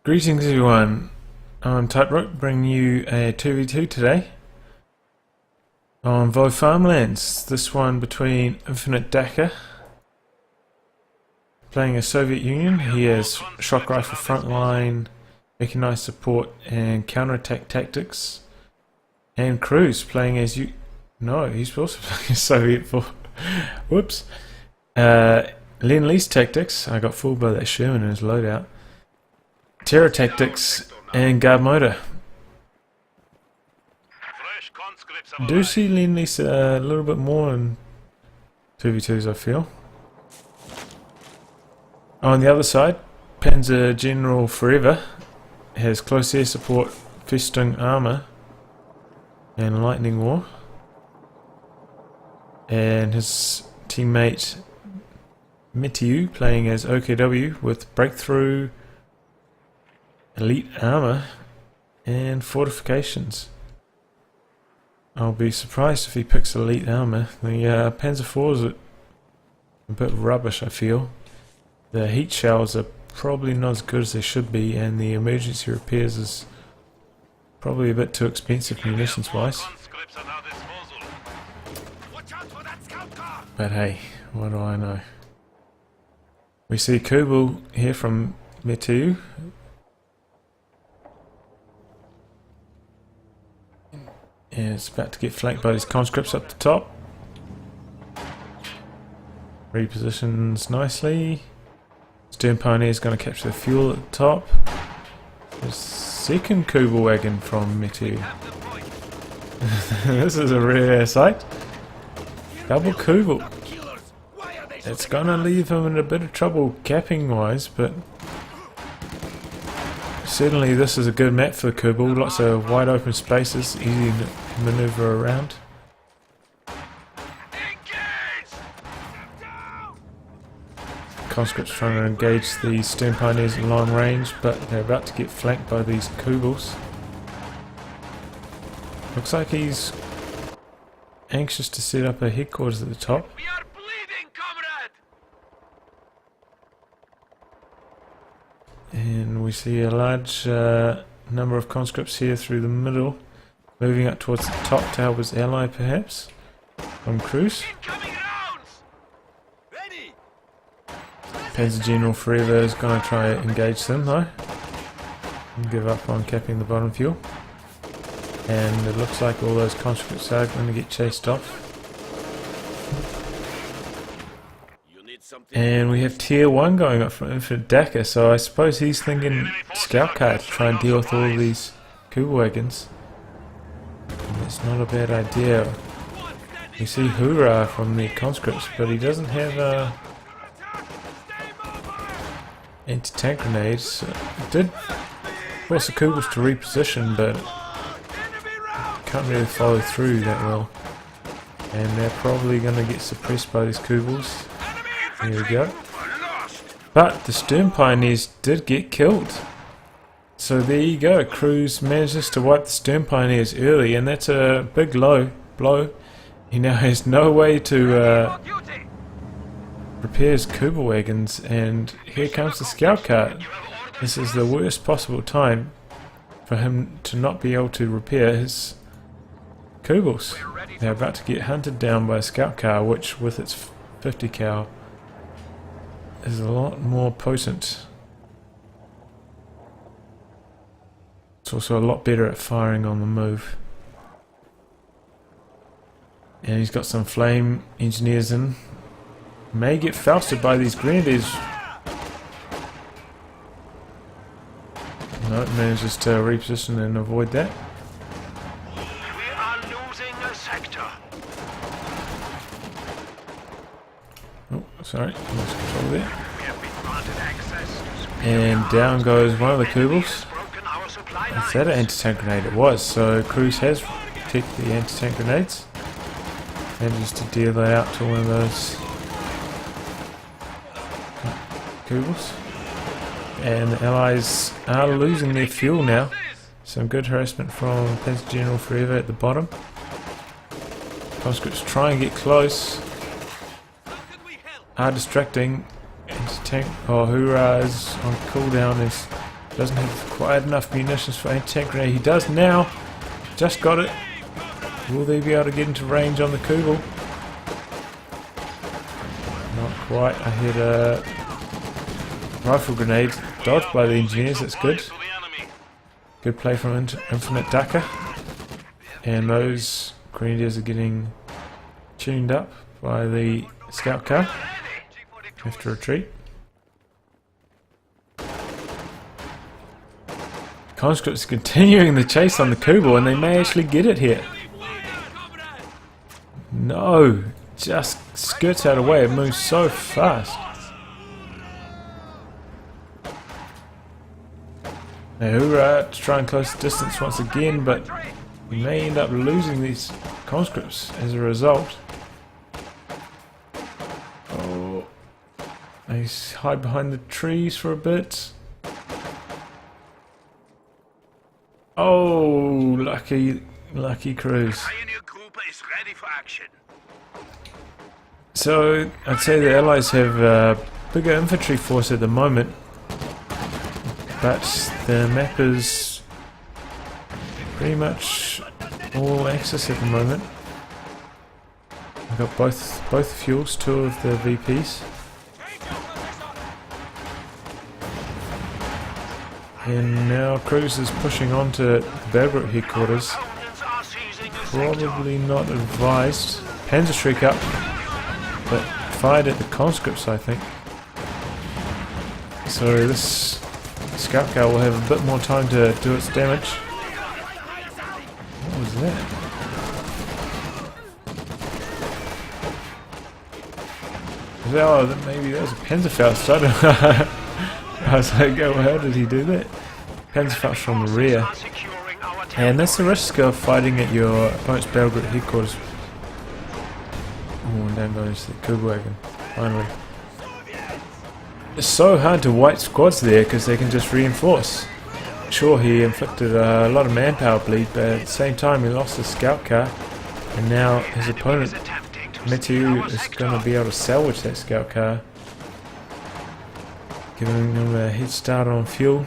Greetings everyone, I'm Tightrope bringing you a 2v2 today on Vaux Farmlands. This one between InfiniteDakka playing a Soviet Union. He has shock rifle frontline, mechanized support and counterattack tactics. And cruzz playing as you... No, he's also playing as Soviet for... Whoops. Lend-Lease tactics. I got fooled by that Sherman in his loadout. Terror tactics and guard motor. Do see Lend-Lease a little bit more in 2v2s, I feel. On the other side, PanzerGeneralForever has close air support, festung armor and lightning war. And his teammate Mettiu playing as OKW with breakthrough, elite armor and fortifications. I'll be surprised if he picks elite armor. The Panzer IV's a bit rubbish, I feel. The heat shells are probably not as good as they should be, and the emergency repairs is probably a bit too expensive munitions wise. But hey, what do I know? We see Kubel here from Mettiu. And it's about to get flanked by these conscripts up the top. Repositions nicely. Stern Pioneer's going to capture the fuel at the top. The second Kubel wagon from Mettiu. This is a rare sight. Double Kubel. It's going to leave him in a bit of trouble capping wise, but certainly this is a good map for Kubel. Lots of wide open spaces, easy to maneuver around. Conscripts trying to engage the Stern Pioneers at long range, but they're about to get flanked by these Kubels. Looks like he's anxious to set up a headquarters at the top. We are bleeding, comrade! And we see a large number of conscripts here through the middle, moving up towards the top to help his ally perhaps, from cruzz. PanzerGeneralForever is going to try to engage them though, and give up on capping the bottom fuel. And it looks like all those conscripts are going to get chased off. And we have tier 1 going up from InfiniteDakka, so I suppose he's thinking scout car to try and deal with all of these Kubel wagons. And that's not a bad idea. We see Hoorah from the conscripts, but he doesn't have anti-tank grenades. It did force the Kubels to reposition, but can't really follow through that well. And they're probably going to get suppressed by these Kubels. Here we go. But the Stern Pioneers did get killed. So there you go. cruzz manages to wipe the Stern Pioneers early, and that's a big blow. He now has no way to repair his Kubel wagons, and here comes the scout cart. This is the worst possible time for him to not be able to repair his Kubels. They're about to get hunted down by a scout car, which with its 50 cal is a lot more potent. It's also a lot better at firing on the move. And he's got some flame engineers in. May get fausted by these grenadiers. No, manages to reposition and avoid that. We are losing a sector. Oh, sorry, lost control there. We have been granted access to And down goes one of the Kubels. Is that an anti-tank grenade? It was, so cruzz has protected the anti-tank grenades. Manages to deal that out to one of those Kubels. And the allies are losing their fuel now. Some good harassment from PanzerGeneralForever at the bottom. Conscripts try and get close. Are distracting. Anti-tank. Oh, Hoorah is on cooldown as Doesn't have quite enough munitions for anti-tank grenade. He does now. Just got it. Will they be able to get into range on the Kugel? Not quite. I hit a rifle grenade. Dodged by the engineers. That's good. Good play from InfiniteDakka. And those grenadiers are getting tuned up by the scout car. Have to retreat. Conscripts continuing the chase on the Kugel, and they may actually get it here. No, just skirts out of the way. It moves so fast. Now Hoorah to try and close the distance once again, but we may end up losing these conscripts as a result. Oh, they hide behind the trees for a bit. Oh, lucky cruzz. So I'd say the Allies have a bigger infantry force at the moment, but the map is pretty much all Axis at the moment. I've got both fuels, 2 of the VPs. And now cruzz is pushing on to Belgrade headquarters. Probably not advised. Panzerschreck up, but fired at the conscripts, I think. So this scout car will have a bit more time to do its damage. What was that? Oh, maybe that was a Panzerfaust. I don't know. I was like, oh, how did he do that? Panzerfaust from the rear. And that's the risk of fighting at your opponent's Belgrade headquarters. Oh, and down goes the Kugelwagen, finally. It's so hard to wipe squads there because they can just reinforce. Sure, he inflicted a lot of manpower bleed, but at the same time he lost his scout car. And now his opponent, Mettiu, is going to be able to salvage that scout car, giving him a head start on fuel.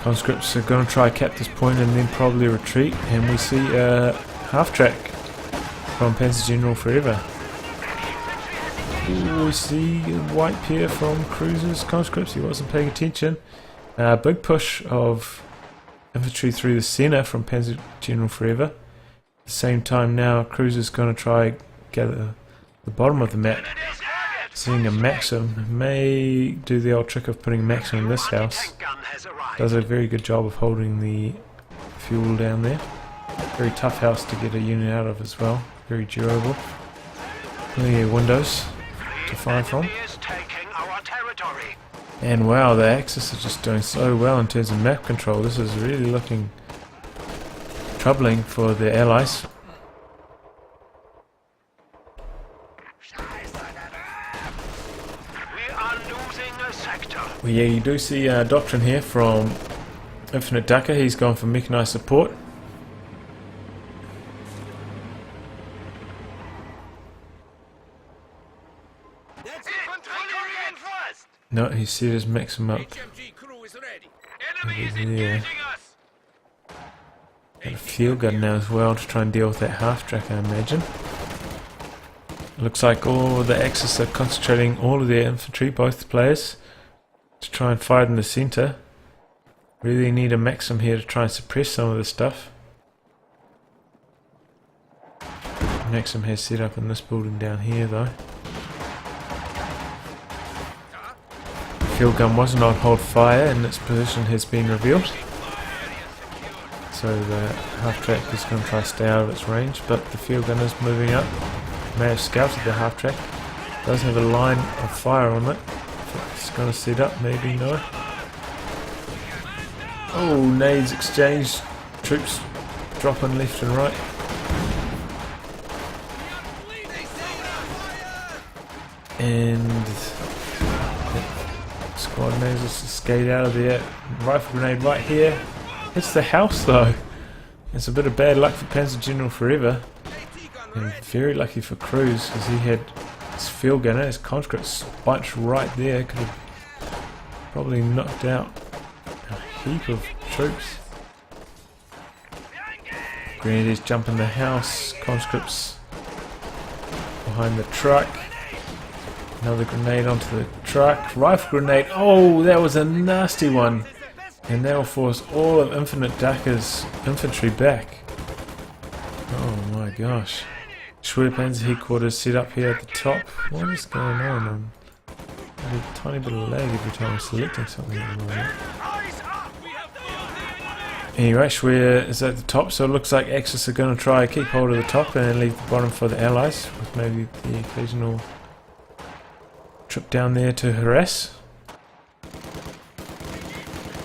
Conscripts are going to try cap this point and then probably retreat, and we see a half-track from PanzerGeneralForever. We see a white pair from cruzz's conscripts. He wasn't paying attention. Big push of infantry through the centre from PanzerGeneralForever. At the same time now cruzz is going to try gather the bottom of the map. Seeing a Maxim, may do the old trick of putting Maxim in this house. Does a very good job of holding the fuel down there. Very tough house to get a unit out of as well. Very durable. Plenty of windows to fire from. And wow, the Axis are just doing so well in terms of map control. This is really looking troubling for the Allies. Well, yeah, you do see Doctrine here from InfiniteDakka. He's gone for mechanized support. No, he set his Maxim up. There. Got a field gun now as well to try and deal with that half-track, I imagine. Looks like all the Axis are concentrating all of their infantry, both players, to try and fight in the centre. Really need a Maxim here to try and suppress some of this stuff. Maxim has set up in this building down here though. Field gun wasn't on hold fire and its position has been revealed. So the half-track is going to try to stay out of its range, but the field gun is moving up. May have scouted the half-track. Does have a line of fire on it. It's going to set up, maybe, no. Oh, nades exchanged. Troops dropping left and right. And squad manages to skate out of there. Rifle grenade right here. Hits the house though. It's a bit of bad luck for PanzerGeneralForever. And very lucky for cruzz because he had his field gunner, his conscripts bunched right there. Could have probably knocked out a heap of troops. Grenadiers jump in the house, conscripts behind the truck. Another grenade onto the truck. Rifle grenade. Oh, that was a nasty one. And that will force all of InfiniteDakka's infantry back. Oh my gosh. Panzer headquarters set up here at the top. What is going on? I'm a tiny bit of lag every time I'm selecting something at the moment. Anyway, Schwer is at the top, so it looks like Axis are going to try to keep hold of the top and leave the bottom for the Allies, with maybe the occasional trip down there to harass.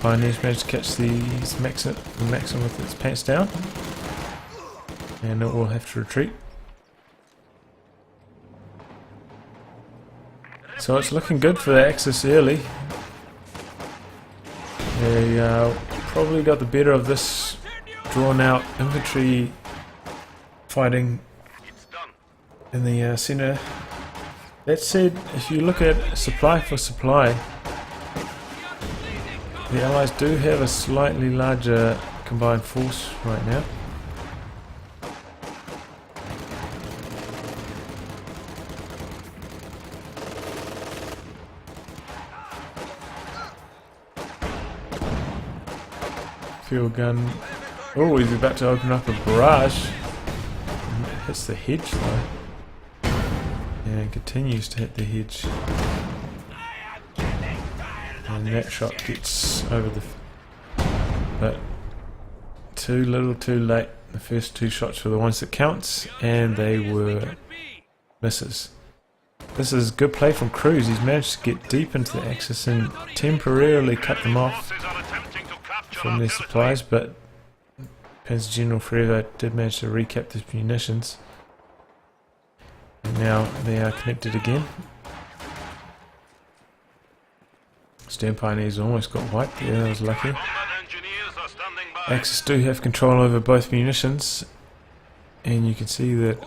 Pioneers managed to catch the Maxim with its pants down, and it will have to retreat. So it's looking good for the Axis early. They probably got the better of this drawn out infantry fighting in the centre. That said, if you look at supply for supply, the Allies do have a slightly larger combined force right now. Field gun. Oh, he's about to open up a barrage. Hits the hedge though. And continues to hit the hedge. And that shot gets over the... But too little too late. The first two shots were the ones that counts, and they were misses. This is good play from Cruzz. He's managed to get deep into the Axis and temporarily cut them off from their supplies, but PanzerGeneralForever did manage to recap the munitions. And now they are connected again. Stern Pioneers almost got wiped there, that was lucky. Axis do have control over both munitions, and you can see that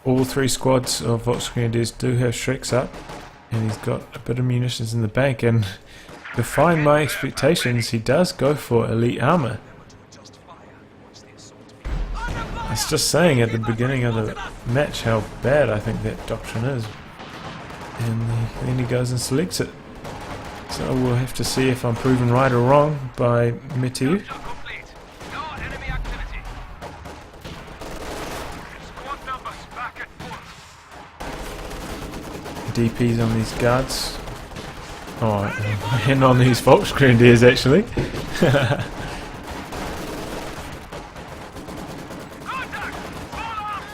all three squads of Vaux Grenadiers do have Shreks up, and he's got a bit of munitions in the bank, and defying my expectations, he does go for elite armor. It's just saying at the beginning of the match how bad I think that doctrine is. And then he goes and selects it. So we'll have to see if I'm proven right or wrong by Mettiu. DPs on these guards. Oh, and on these Vaux Grenadiers actually.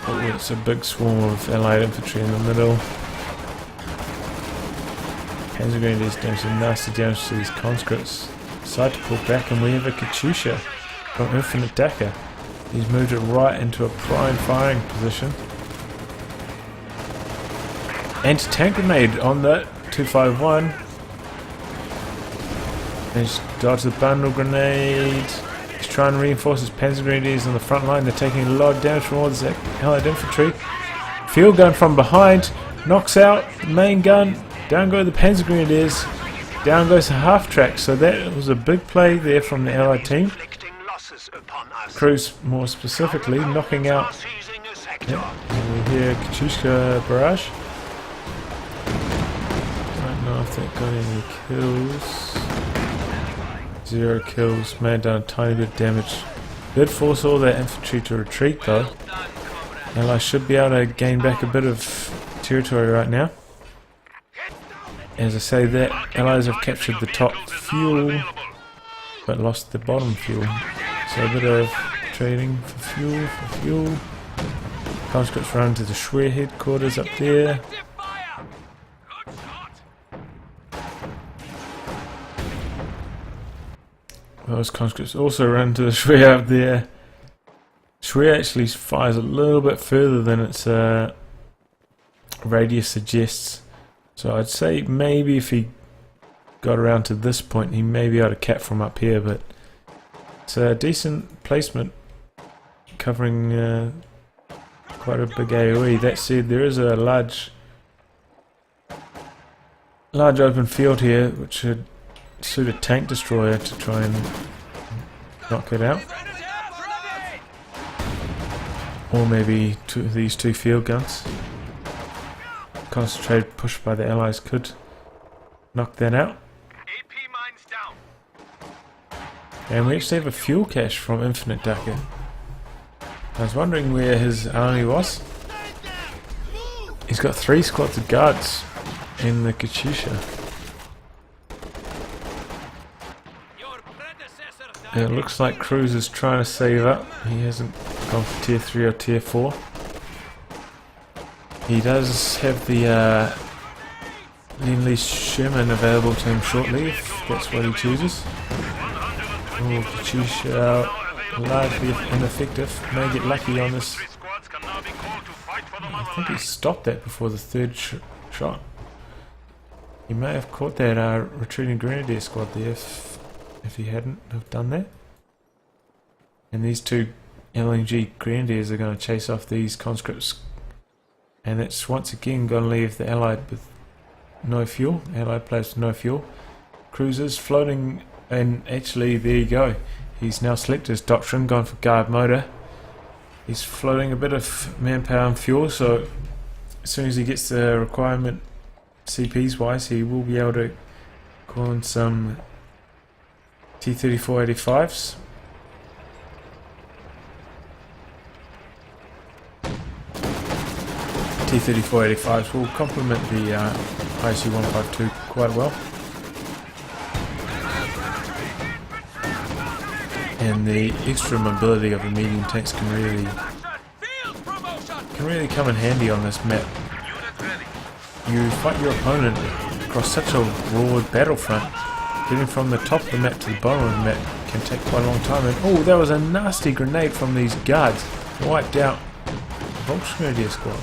Oh, it's a big swarm of allied infantry in the middle. Panzer Grenadiers doing some nasty damage to these conscripts. Decide to pull back, and we have a Katyusha from InfiniteDakka. He's moved it right into a prime firing position. Anti-tank grenade on the 251. Managed to dodge the bundle grenade. He's trying to reinforce his Panzer Grenadiers on the front line. They're taking a lot of damage from all this allied infantry. Field gun from behind knocks out the main gun. Down go the Panzer Grenadiers. Down goes the half track. So that was a big play there from the allied team. Cruzz more specifically knocking out. Yep, we hear Katyusha barrage. Don't know if that got any kills. 0 kills, man done a tiny bit of damage. Did force all that infantry to retreat though. Allies should be able to gain back a bit of territory right now. As I say that, Allies have captured the top fuel, but lost the bottom fuel. So a bit of trading for fuel. Conscripts run to the Schwer headquarters up there. Those conscripts also run to the Schwer up there. Schwer actually fires a little bit further than its radius suggests. So I'd say maybe if he got around to this point, he may be able to cap from up here, but it's a decent placement covering quite a big AoE. That said, there is a large large open field here, which should suit a tank destroyer to try and knock it out. Or maybe these two field guns. Concentrated push by the Allies could knock that out. AP mines down. And we actually have a fuel cache from InfiniteDakka. I was wondering where his army was. He's got 3 squads of guards in the Katyusha. It looks like Cruzz is trying to save up. He hasn't gone for tier 3 or tier 4. He does have the Lend-Lease Sherman available to him shortly, if that's what he chooses. Oh, Katyusha largely ineffective. May get lucky on this. I think he stopped that before the 3rd shot. He may have caught that retreating Grenadier squad there if he hadn't have done that. And these 2 LNG Grenadiers are going to chase off these conscripts. And that's once again going to leave the Allied with no fuel. Allied players with no fuel. Cruisers floating, and actually there you go. He's now selected his doctrine, gone for guard motor. He's floating a bit of manpower and fuel, so as soon as he gets the requirement CPs wise, he will be able to call in some T-3485s. T-3485s will complement the IC-152 quite well. And the extra mobility of the medium tanks can really come in handy on this map. You fight your opponent across such a broad battlefront. Getting from the top of the map to the bottom of the map can take quite a long time. And oh, that was a nasty grenade from these guards. Wiped out the Vaux Grenadier squad.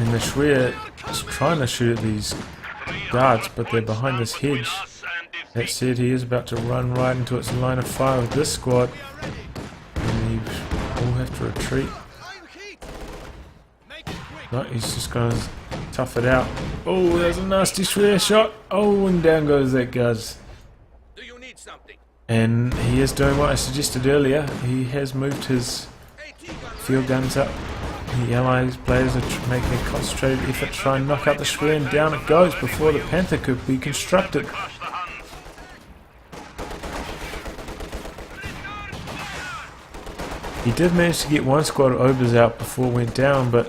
And the Shweer is trying to shoot at these guards, but they're behind this hedge. That said, he is about to run right into its line of fire with this squad. And he will have to retreat. No, he's just going to tough it out. Oh, there's a nasty Shweer shot. Oh, and down goes that Guz. And he is doing what I suggested earlier. He has moved his field guns up. The Allies players are making a concentrated effort to try and knock out the Shweer, and down it goes before the Panther could be constructed. He did manage to get 1 squad of Obers out before it went down, but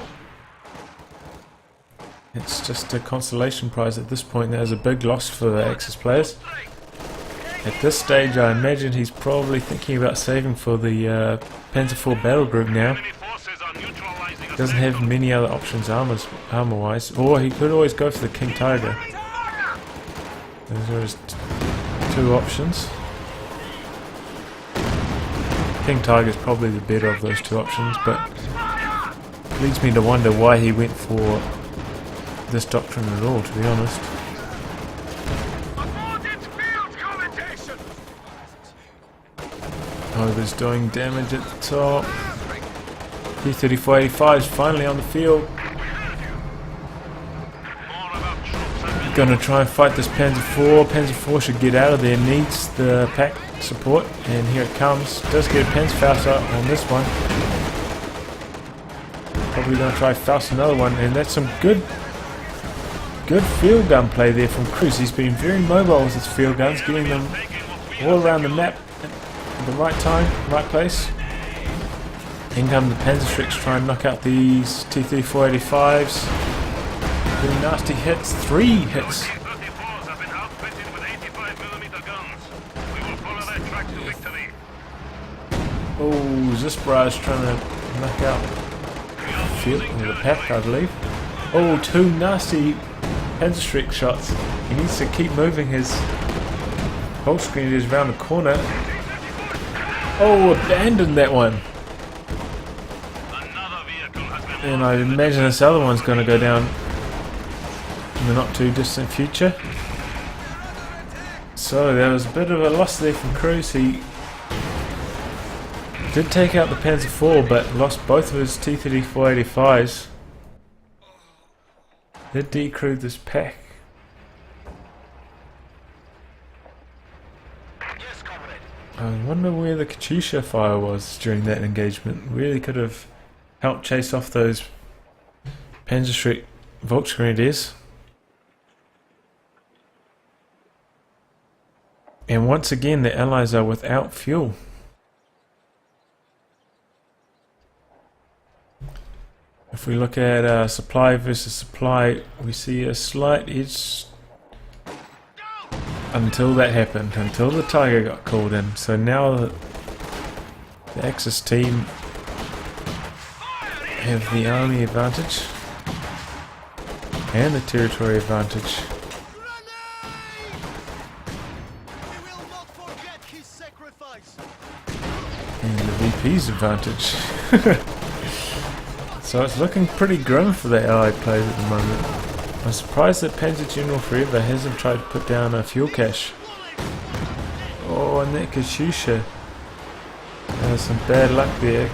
it's just a consolation prize at this point. That was a big loss for the Axis players. At this stage, I imagine he's probably thinking about saving for the Panzer IV battle group now. He doesn't have many other options armor-wise, or he could always go for the King Tiger. Those are his 2 options. King Tiger is probably the better of those 2 options, but it leads me to wonder why he went for this doctrine at all, to be honest. Over's doing damage at the top. T-3485 is finally on the field. Gonna try and fight this Panzer IV. Panzer IV should get out of there, needs the pack support, and here it comes. Does get a Panzerfaust on this one. Probably gonna try Faust another one, and that's some good field gun play there from Cruzz. He's been very mobile with his field guns, getting them all around the map at the right time, right place. In come the Panzerschrecks try and knock out these T-3485s. Doing nasty hits, 3 hits. Oh, Zispra is trying to knock out the pack, I believe. Oh, 2 nasty Panzerschreck shots. He needs to keep moving his whole screen is around the corner. Oh, abandoned that one. And I imagine this other one's going to go down in the not too distant future. So there was a bit of a loss there from Cruzz. He did take out the Panzer IV, but lost both of his T-3485s. They decrewed this pack. Yes, comrade. I wonder where the Katyusha fire was during that engagement. Really could have helped chase off those Panzerschreck Vaux Grenadiers. And once again, the Allies are without fuel. If we look at supply versus supply, we see a slight edge until that happened, until the Tiger got called in. So now the Axis team have the army advantage and the territory advantage. And the VP's advantage. So it's looking pretty grim for the Allied players at the moment. I'm surprised that PanzerGeneralForever hasn't tried to put down a fuel cache. Oh, and that Katyusha. Some bad luck there.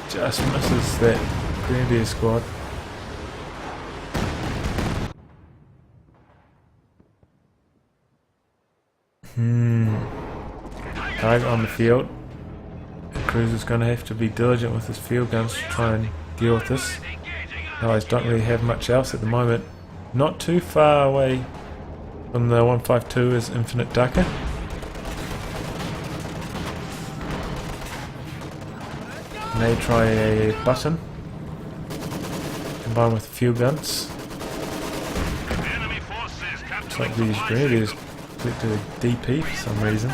Just misses that Grenadier squad. Tiger on the field. The cruzz is going to have to be diligent with his field guns to try and deal with this. Allies don't really have much else at the moment. Not too far away from the 152 is InfiniteDakka. May try a button combined with field guns. Looks like these grenadiers collected a DP for some reason.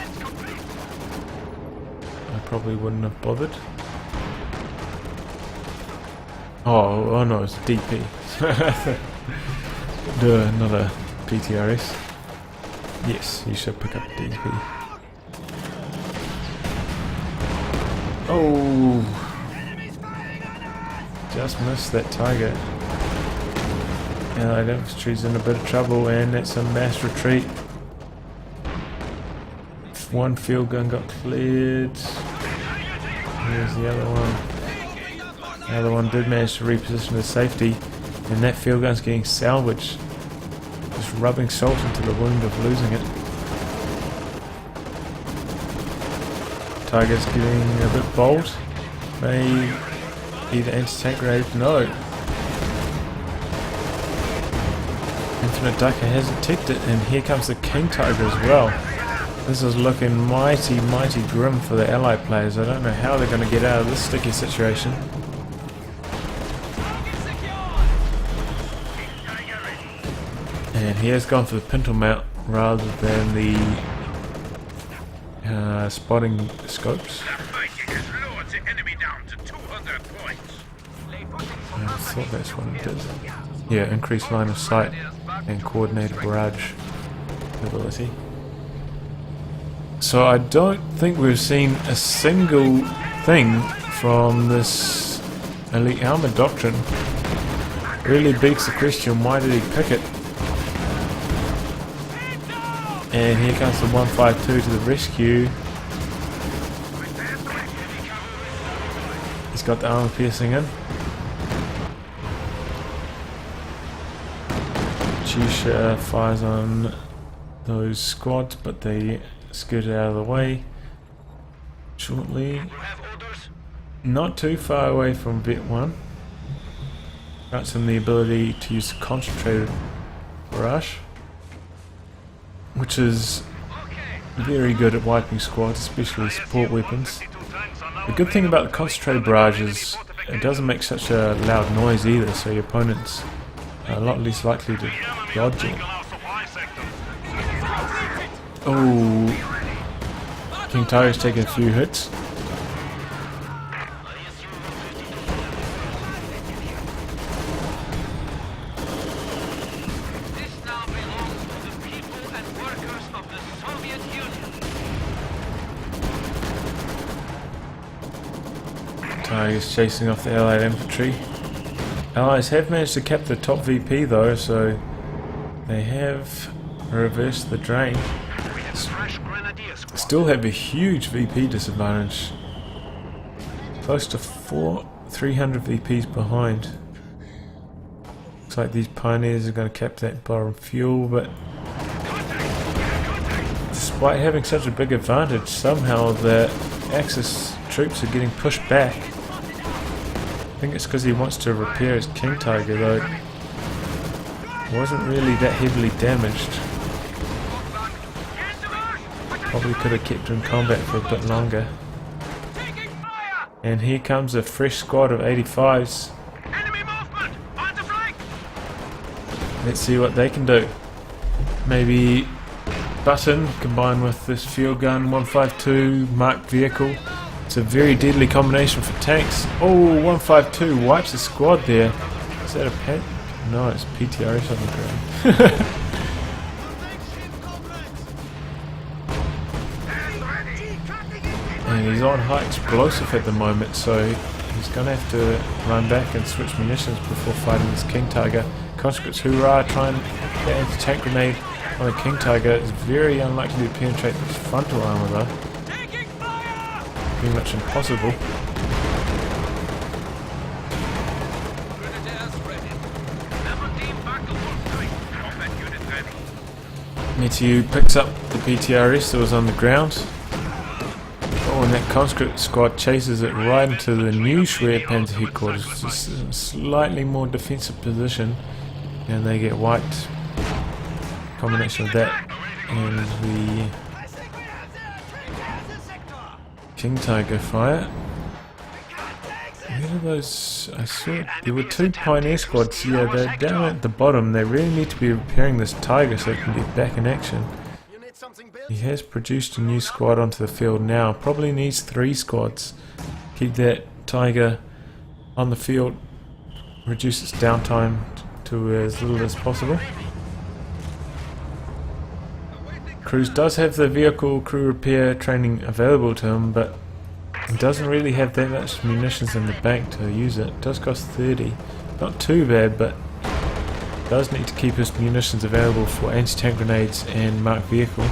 I probably wouldn't have bothered. Oh no, it's a DP. Duh, not a PTRS. Yes, you should pick up DP. Oh! Just missed that Tiger. Allied infantry's in a bit of trouble, and it's a mass retreat. One field gun got cleared. Here's the other one. The other one did manage to reposition to safety, and that field gun's getting salvaged. Just rubbing salt into the wound of losing it. Tiger's getting a bit bold. May either anti-tank grenade. No. InfiniteDakka has detected it, and here comes the King Tiger as well. This is looking mighty, mighty grim for the Allied players. I don't know how they're going to get out of this sticky situation. And he has gone for the pintle mount rather than the spotting scopes. I thought that's what it did. Yeah, increased line of sight and coordinated barrage ability. So I don't think we've seen a single thing from this elite armor doctrine. Really begs the question, why did he pick it? And here comes the 152 to the rescue. He's got the armor piercing in. Katyusha fires on those squads, but they scooted out of the way shortly. Not too far away from Vet 1. Grants him the ability to use concentrated barrage, which is very good at wiping squads, especially support weapons. The good thing about the concentrated barrage is it doesn't make such a loud noise either, so your opponent's a lot less likely to dodge it. Oh, King Tiger's taking a few hits. Tiger's chasing off the Allied infantry. Allies have managed to cap the top VP though, so they have reversed the drain. Still have a huge VP disadvantage. Close to 300 VPs behind. Looks like these pioneers are going to cap that bottom fuel, but despite having such a big advantage, somehow the Axis troops are getting pushed back. I think it's because he wants to repair his King Tiger, though it wasn't really that heavily damaged. Probably could have kept him in combat for a bit longer. And here comes a fresh squad of 85s. Let's see what they can do. Maybe Button combined with this field gun 152 marked vehicle. It's a very deadly combination for tanks. Oh, 152 wipes the squad there. Is that a pet? No, it's PTRS on the ground. And he's on high explosive at the moment, so he's going to have to run back and switch munitions before fighting this King Tiger. Conscripts, hoorah, try and get an anti-tank grenade on the King Tiger. It's very unlikely to penetrate the frontal armor though. Pretty much impossible. Mettiu picks up the PTRS that was on the ground. Oh, and that conscript squad chases it right into the new Schwer Panzer headquarters. Just a slightly more defensive position, and they get wiped. Combination of that and the King Tiger fire. Where are those? I saw there were two Pioneer squads. Yeah, they're down at the bottom. They really need to be repairing this Tiger so they can get back in action. He has produced a new squad onto the field now. Probably needs 3 squads. Keep that Tiger on the field. Reduce its downtime to as little as possible. Cruzz does have the vehicle crew repair training available to him, but he doesn't really have that much munitions in the bank to use it. It does cost 30. Not too bad, but does need to keep his munitions available for anti-tank grenades and marked vehicle.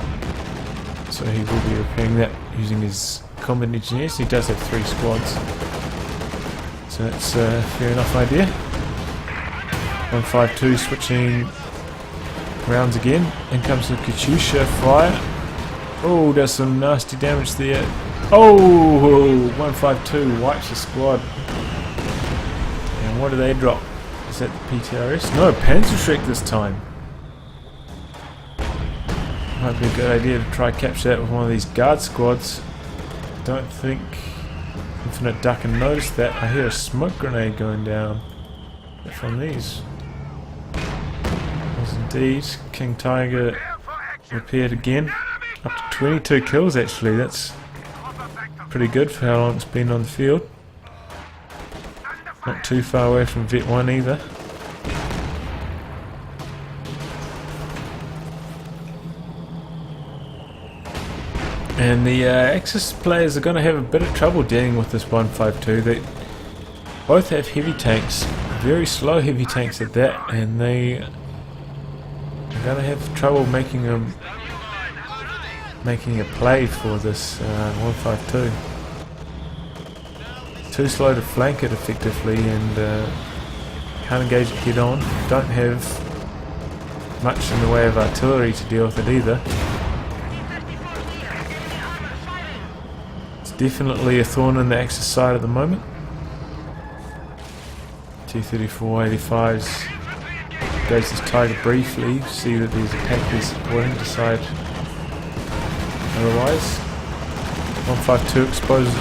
So he will be repairing that using his combat engineers. He does have 3 squads, so that's a fair enough idea. 152 switching rounds again. In comes the Katyusha fire. Oh, does some nasty damage there. Oh, 152 wipes the squad. And what do they drop? Is that the PTRS? No, Panzerschreck this time. Might be a good idea to try capture that with one of these guard squads. Don't think InfiniteDakka noticed that. I hear a smoke grenade going down from these. Was indeed King Tiger repaired again. Up to 22 kills actually. That's pretty good for how long it's been on the field. Not too far away from Vet 1 either. And the Axis players are going to have a bit of trouble dealing with this 152. They both have heavy tanks, very slow heavy tanks at that, and they are going to have trouble making a play for this 152. Too slow to flank it effectively, and can't engage it head on. Don't have much in the way of artillery to deal with it either. Definitely a thorn in the Axis side at the moment. T-34 85s goes this Tiger briefly, see that there's a pack there supporting, decide otherwise. 152 exposes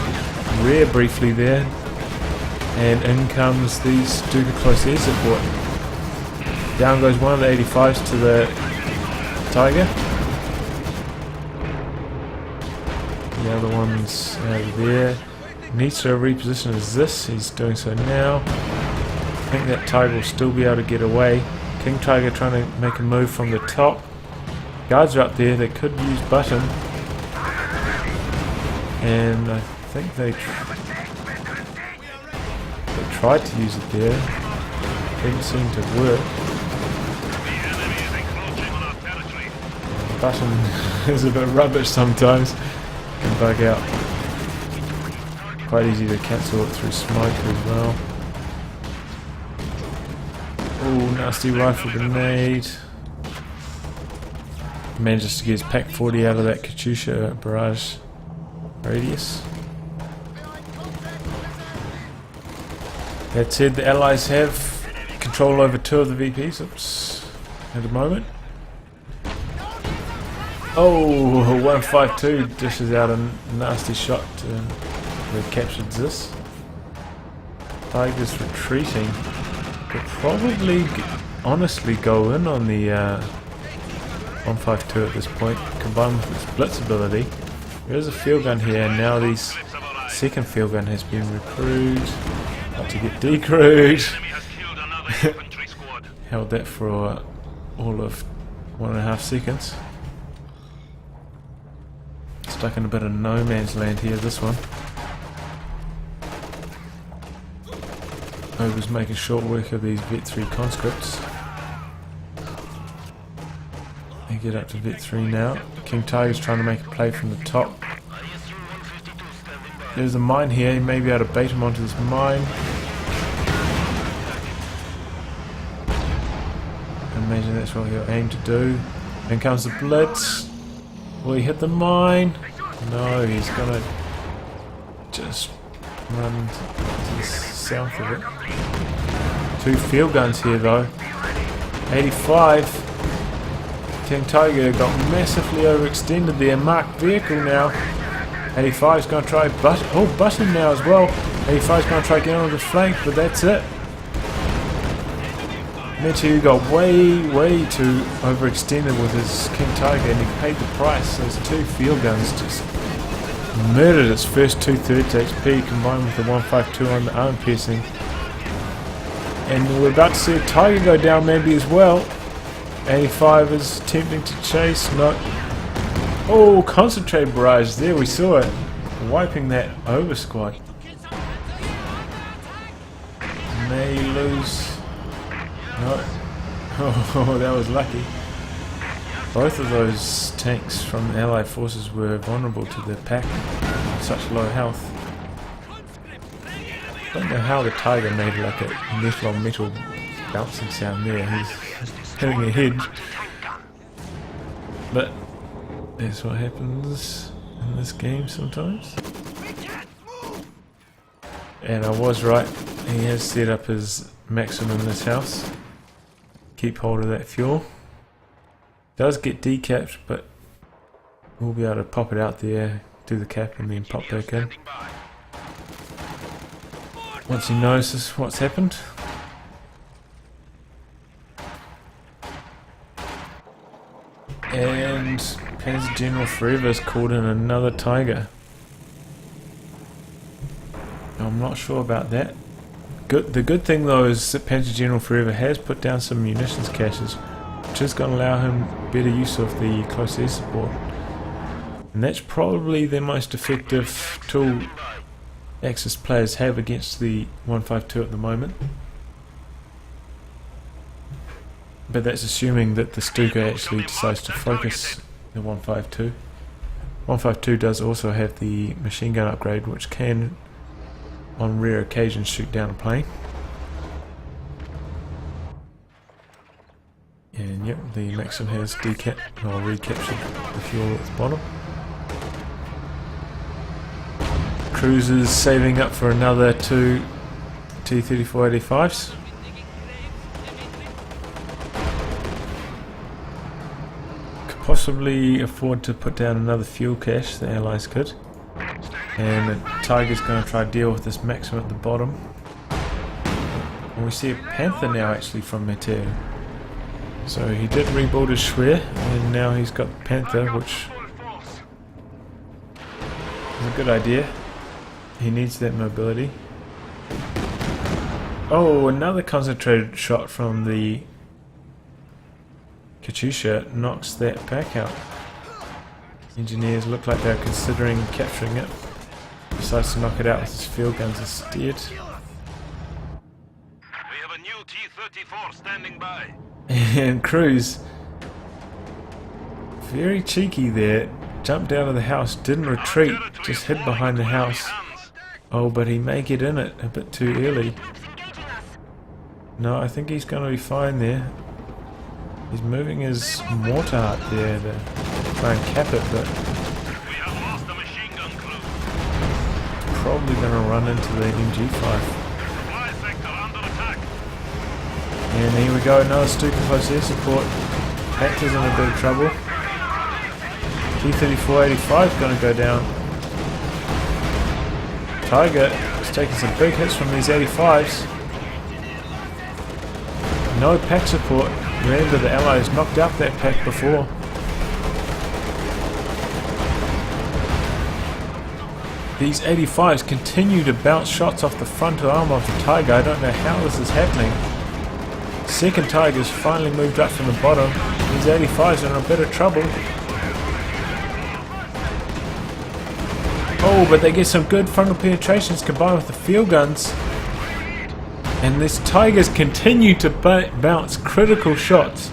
rear briefly there, and in comes these do the close air support. Down goes one of the 85s to the Tiger. The other one's there. Needs to reposition as this. He's doing so now. I think that Tiger will still be able to get away. King Tiger trying to make a move from the top. Guards are up there. They could use Button. And I think they tried to use it there. Didn't seem to work. Button is a bit rubbish sometimes. Can bug out. Quite easy to cancel it through smoke as well. Oh, nasty rifle grenade. Manages to get his Pack 40 out of that Katyusha barrage radius. That said, the Allies have control over 2 of the VPs at the moment. Oh, 152 dishes out a nasty shot to where captured this. Tiger's retreating. Could probably honestly go in on the 152 at this point, combined with its blitz ability. There's a field gun here, and now the second field gun has been recruited. About to get decrewed. Held that for all of 1.5 seconds. Stuck in a bit of no man's land here, this one. Over's making short work of these Vet 3 conscripts. They get up to Vet 3 now. King Tiger's trying to make a play from the top. There's a mine here, he may be able to bait him onto this mine. I imagine that's what he'll aim to do. Then comes the blitz. Will he hit the mine? No, he's gonna just run to the south of it. 2 field guns here though. 85. King Tiger got massively overextended there. Marked vehicle now. 85's going to try button now as well. 85's going to try getting on the flank, but that's it. Mettiu got way too overextended with his King Tiger, and he paid the price. Those 2 field guns just murdered its first 2/3 HP, combined with the 152 on the arm piercing. And we're about to see a Tiger go down maybe as well. 85 is attempting to chase, no. Oh, concentrate barrage, there we saw it. Wiping that over squad. May lose. No. Oh, that was lucky. Both of those tanks from the Allied forces were vulnerable to the pack with such low health. I don't know how the Tiger made like a metal on metal bouncing sound there. He's hitting a hedge. But that's what happens in this game sometimes. And I was right. He has set up his maximum in this house. Keep hold of that fuel. Does get decapped, but we'll be able to pop it out there, do the cap, and then pop back in. Once he notices what's happened. And PanzerGeneralForever has called in another Tiger. I'm not sure about that. The good thing though is that PanzerGeneralForever has put down some munitions caches, which is going to allow him better use of the close air support. And that's probably the most effective tool Axis players have against the 152 at the moment. But that's assuming that the Stuka actually decides to focus the 152. 152 does also have the machine gun upgrade, which can on rare occasions shoot down a plane. And yep, the Maxim has recaptured the fuel at the bottom. Cruisers saving up for another 2 T-34-85s. Could possibly afford to put down another fuel cache, the Allies could. And the Tiger's going to try to deal with this Maxim at the bottom. And we see a Panther now actually from Mettiu. So he did rebuild his Schwer, and now he's got the Panther, which is a good idea. He needs that mobility. Oh, another concentrated shot from the Katyusha knocks that pack out. Engineers look like they're considering capturing it. Decides to knock it out with his field guns instead. We have a new T-34 standing by. And Cruzz, very cheeky there, jumped out of the house, didn't retreat, just hid behind the house. Oh, but he may get in it a bit too early. No, I think he's going to be fine there. He's moving his mortar up there to try and cap it, but probably going to run into the MG5. And here we go, another Stuka close air support. Panther's in a bit of trouble. T-3485 is going to go down. Tiger is taking some big hits from these 85s. No pack support. Remember, the Allies knocked out that pack before. These 85s continue to bounce shots off the front arm of the Tiger. I don't know how this is happening. Second Tiger's finally moved up from the bottom. These 85s are in a bit of trouble. Oh, but they get some good frontal penetrations combined with the field guns. And these Tigers continue to bounce critical shots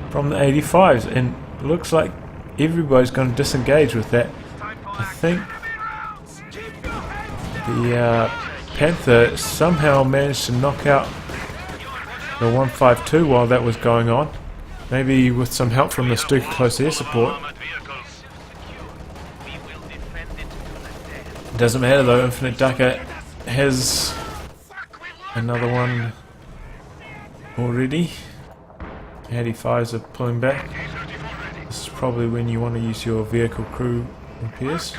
from the 85s. And it looks like everybody's going to disengage with that. I think the Panther somehow managed to knock out the 152 while that was going on. Maybe with some help from the Stuka close air support. Doesn't matter though, InfiniteDakka has another one already. 85s are pulling back. This is probably when you want to use your vehicle crew repairs.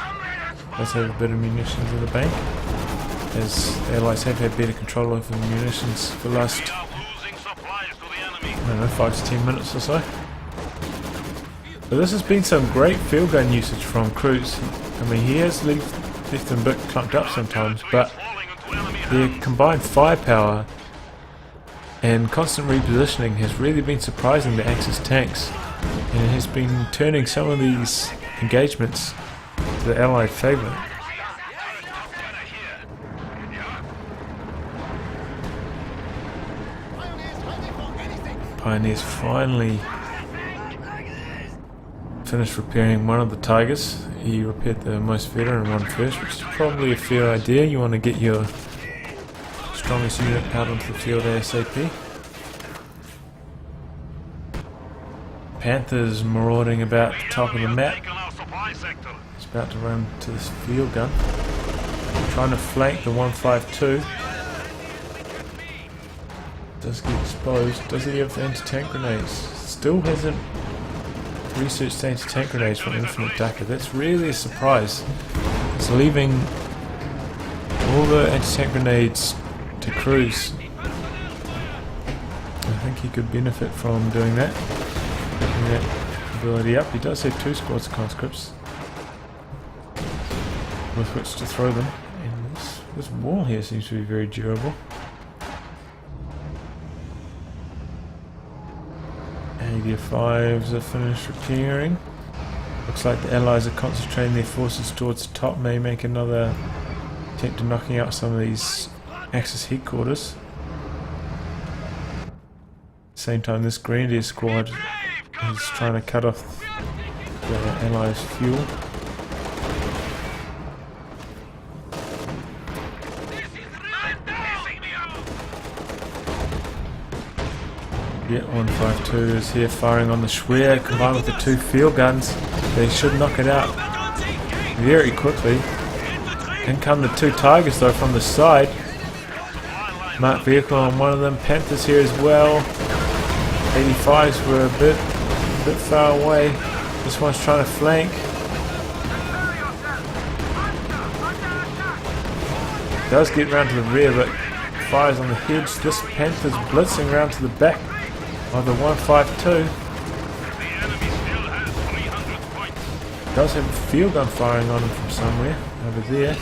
Let's have a bit of munitions in the bank, as the Allies have had better control over the munitions for the last, I don't know, 5 to 10 minutes or so. But this has been some great field gun usage from Cruzz. I mean, he has left them a bit clumped up sometimes, but their combined firepower and constant repositioning has really been surprising the Axis tanks, and it has been turning some of these engagements to the Allied favour. Pioneers finally finished repairing one of the Tigers. He repaired the most veteran one first, which is probably a fair idea. You want to get your strongest unit out onto the field ASAP. Panther's marauding about the top of the map. He's about to run to this field gun, trying to flank the 152. Does get exposed. Does he have anti-tank grenades? Still hasn't researched anti-tank grenades from InfiniteDakka. That's really a surprise. It's leaving all the anti-tank grenades to Cruzz. I think he could benefit from doing that. Picking that ability up. He does have 2 squads of conscripts with which to throw them. And this wall here seems to be very durable. 85s are finished repairing. Looks like the Allies are concentrating their forces towards the top. May make another attempt to knocking out some of these Axis headquarters. At the same time, this Grenadier squad is trying to cut off the Allies' fuel. Yeah, 152 is here firing on the Schwer, combined with the 2 field guns. They should knock it out very quickly. In come the 2 Tigers though from the side. Marked vehicle on one of them. Panthers here as well. 85s were a bit far away. This one's trying to flank. Does get round to the rear, but fires on the hedge. This Panther's blitzing round to the back of the 152. Does have a field gun firing on him from somewhere over there.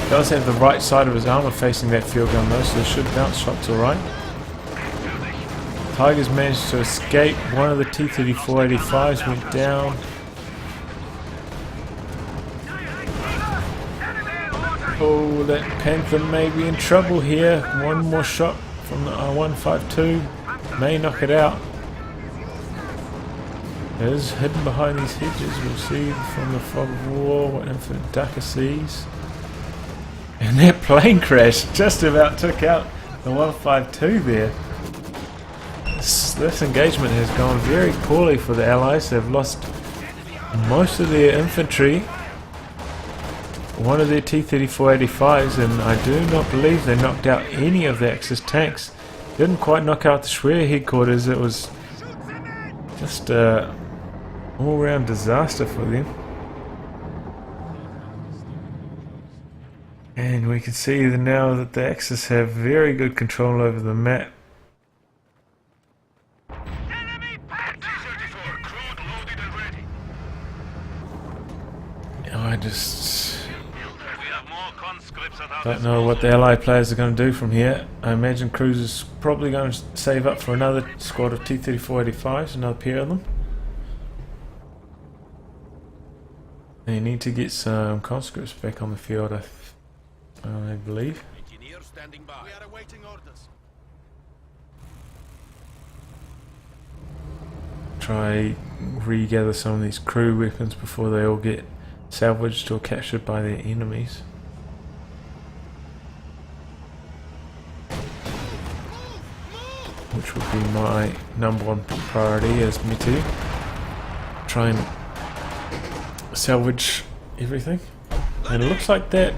Does have the right side of his armour facing that field gun though, so it should bounce shots alright. Tigers managed to escape. One of the T-3485s went down. Oh, that Panther may be in trouble here. One more shot from the R152 may knock it out. It is hidden behind these hedges. We'll see from the fog of war what InfiniteDakka sees. And that plane crash just about took out the 152 there. This engagement has gone very poorly for the Allies. They've lost most of their infantry, one of their T-34-85s, and I do not believe they knocked out any of the Axis tanks. Didn't quite knock out the Schwer headquarters. It was just a all-round disaster for them. And we can see that now that the Axis have very good control over the map. I just don't know what the Allied players are going to do from here. I imagine Cruz is probably going to save up for another squad of T-34-85s, another pair of them. They need to get some conscripts back on the field, I believe. Engineer standing by. We are awaiting orders. Try regather some of these crew weapons before they all get salvaged or captured by their enemies. Which would be my #1 priority as Mettiu. Try and salvage everything. And it looks like that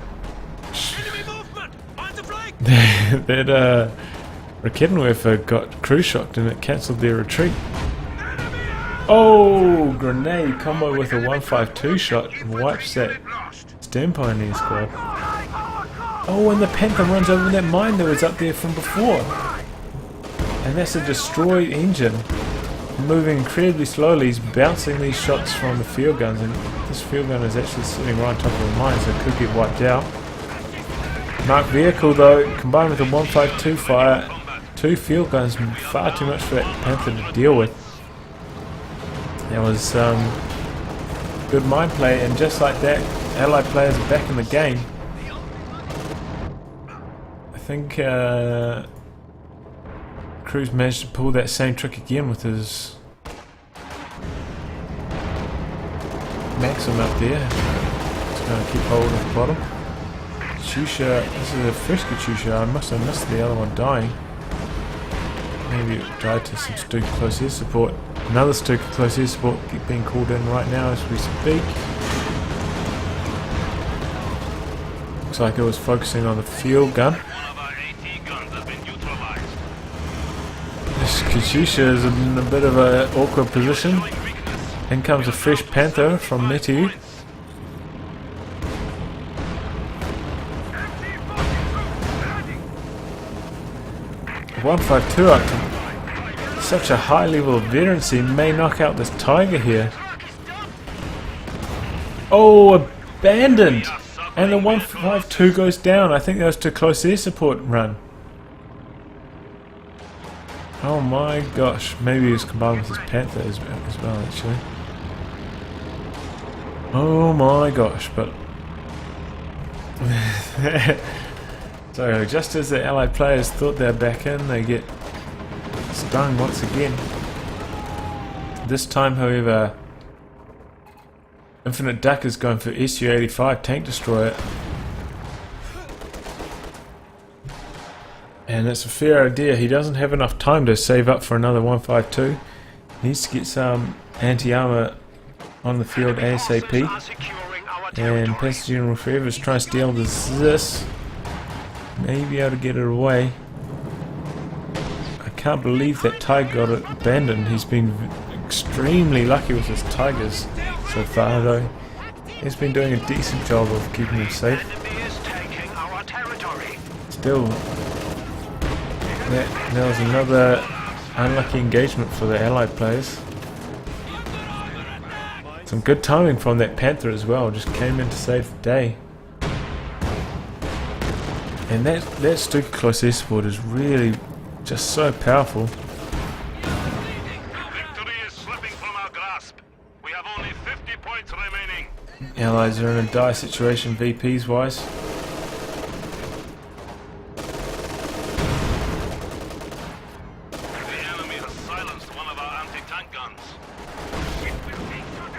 that Raketenwerfer got crew shocked and it cancelled their retreat. Oh, grenade combo with a 152 shot and wipes that Stern Pioneer squad. Oh, and the Panther runs over that mine that was up there from before. And that's a destroyed engine. Moving incredibly slowly, he's bouncing these shots from the field guns, and this field gun is actually sitting right on top of the mine, so it could get wiped out. Marked vehicle though, combined with a 152 fire, 2 field guns, far too much for that Panther to deal with. That was good mine play, and just like that, Allied players are back in the game. I think Cruz managed to pull that same trick again with his Maxim up there. Just going to keep hold of the bottom. Chusha, this is a fresh Chusha. I must have missed the other one dying. Maybe it died to some Stuka close air support. Another Stuka close air support being called in right now as we speak. Looks like it was focusing on the field gun. This Katyusha is in a bit of an awkward position. In comes a fresh Panther from Mettiu. 152 up to such a high level of veterancy may knock out this Tiger here. Oh, abandoned! And the 152 goes down. I think that was to close air support run. Oh my gosh, maybe he was combined with his Panther as well actually. Oh my gosh, but so just as the Allied players thought they're back in, they get stung once again. This time, however, InfiniteDakka is going for Su-85 tank destroyer. And it's a fair idea. He doesn't have enough time to save up for another 152. He needs to get some anti-armor on the field ASAP. And PanzerGeneralForever is trying to steal the ZIS. May be able to get it away. I can't believe that Tiger got it abandoned. He's been extremely lucky with his Tigers so far, though. He's been doing a decent job of keeping them safe. Still, that was another unlucky engagement for the Allied players. Some good timing from that Panther as well, just came in to save the day. And that Stuka close air support is really just so powerful. Victory is slipping from our grasp. We have only 50 points remaining. Allies are in a dire situation VPs wise. The enemy has silenced one of our anti-tank guns.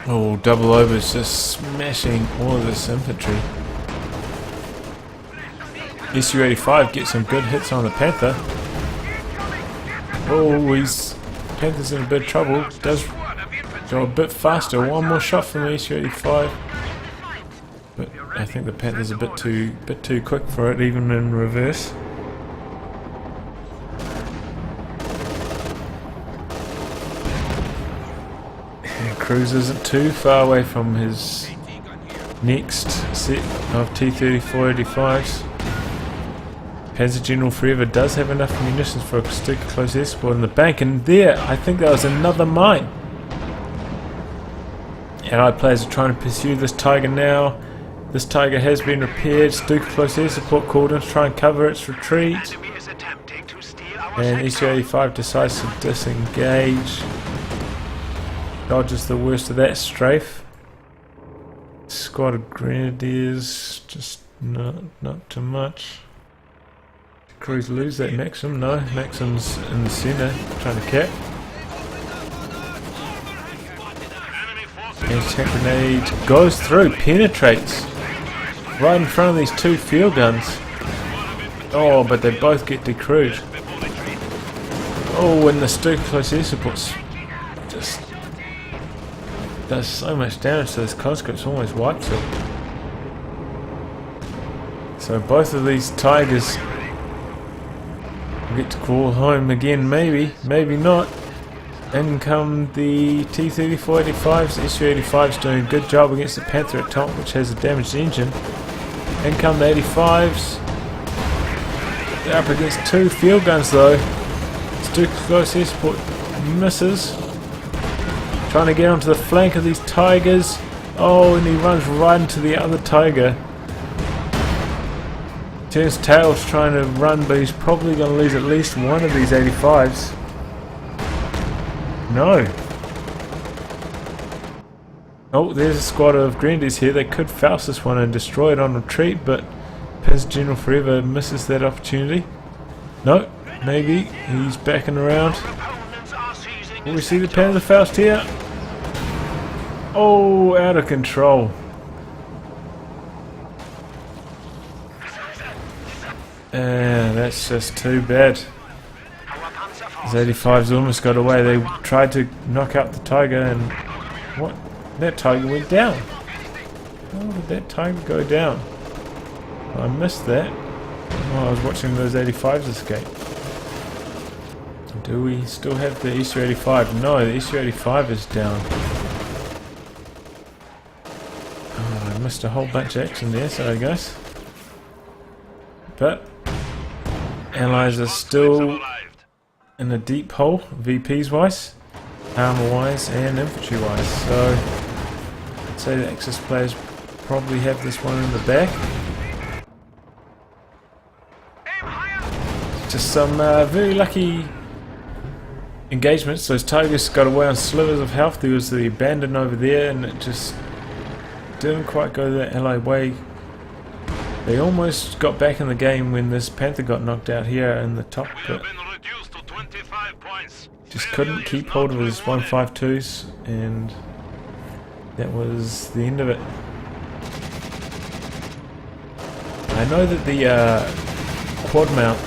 Oh, double overs just smashing all of this infantry. Su-85 gets some good hits on the Panther. Oh, Panther's in a bit of trouble. Does go a bit faster. One more shot from the Su-85, but I think the Panther's a bit too quick for it, even in reverse. And Cruzz isn't too far away from his next set of T-34-85s. PanzerGeneralForever does have enough munitions for a stick close air support in the bank, and there, I think that was another mine. Allied players are trying to pursue this Tiger now. This Tiger has been repaired. Stuka close air support called in to try and cover its retreat. And Su-85 decides to disengage. Dodges the worst of that strafe. Squad of Grenadiers, just not too much. Did Cruzz lose that Maxim? No, Maxim's in the centre, trying to cap. Anti-tank grenade goes through, penetrates right in front of these two field guns. Oh, but they both get decrewed. Oh, and the Stuka close air supports just does so much damage to this conscript, almost wipes it. So both of these Tigers get to crawl home again, maybe not. In come the T-34-85s. Su-85's doing a good job against the Panther at top, which has a damaged engine. In come the 85s. They're up against two field guns though. Stuka close air support misses. Trying to get onto the flank of these Tigers. Oh, and he runs right into the other Tiger. Turns tails trying to run, but he's probably going to lose at least one of these 85s. No. Oh, there's a squad of Grenadiers here. They could Faust this one and destroy it on retreat, but PanzerGeneralForever misses that opportunity. No, maybe. He's backing around. Will we see the Panzer Faust here? Oh, out of control. That's just too bad. These 85s almost got away. They tried to knock out the Tiger, and what? That Tiger went down. How did that Tiger go down? I missed that. Oh, I was watching those 85s escape. Do we still have the Su-85? No, the Su-85 is down. Oh, I missed a whole bunch of action there, sorry guys. But Allies are still in a deep hole, VPs wise, armour wise and infantry wise. So I'd say the Axis players probably have this one in the back. Just some very lucky engagements. Those Tigers got away on slivers of health. There was the abandon over there, and it just didn't quite go the Allied way. They almost got back in the game when this Panther got knocked out here in the top, but just couldn't keep hold of his 152s, and that was the end of it. I know that the quad mount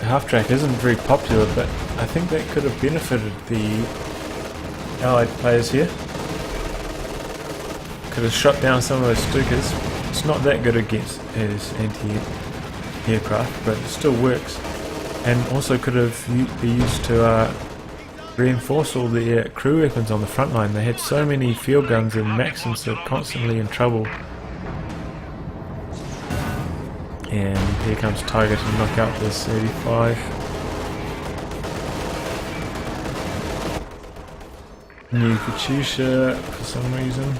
half track isn't very popular, but I think that could have benefited the Allied players here. Could have shot down some of those Stukas. It's not that good against as anti-aircraft, but it still works. And also could have be used to reinforce all the crew weapons on the front line. They had so many field guns and Maxims that are constantly in trouble. And here comes Tiger to knock out this 85. New Katyusha for some reason.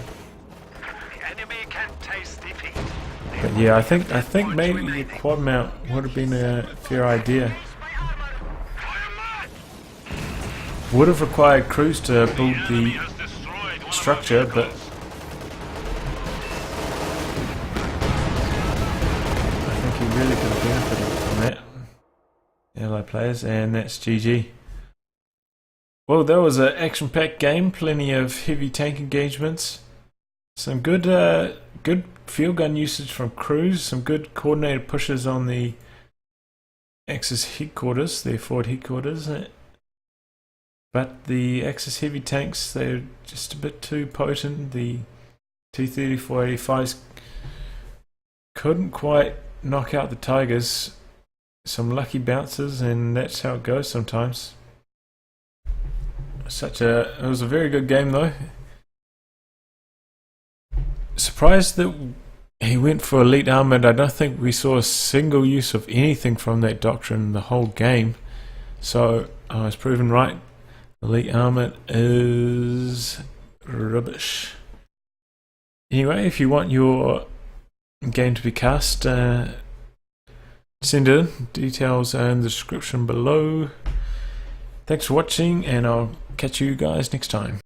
But yeah, I think maybe the quad mount would have been a fair idea. Would have required Cruzz to build the structure, but I think he really could have benefited from that. Allied players, and that's GG. Well, that was an action-packed game, plenty of heavy tank engagements. Some good good field gun usage from cruzz, some good coordinated pushes on the Axis headquarters, their forward headquarters. But the Axis heavy tanks, they're just a bit too potent. The T-34-85s couldn't quite knock out the Tigers. Some lucky bounces, and that's how it goes sometimes. It was a very good game though. Surprised that he went for elite armored. I don't think we saw a single use of anything from that doctrine the whole game. So I was proven right. Elite armored is rubbish. Anyway, if you want your game to be cast, send it in. Details are in the description below. Thanks for watching, and I'll catch you guys next time.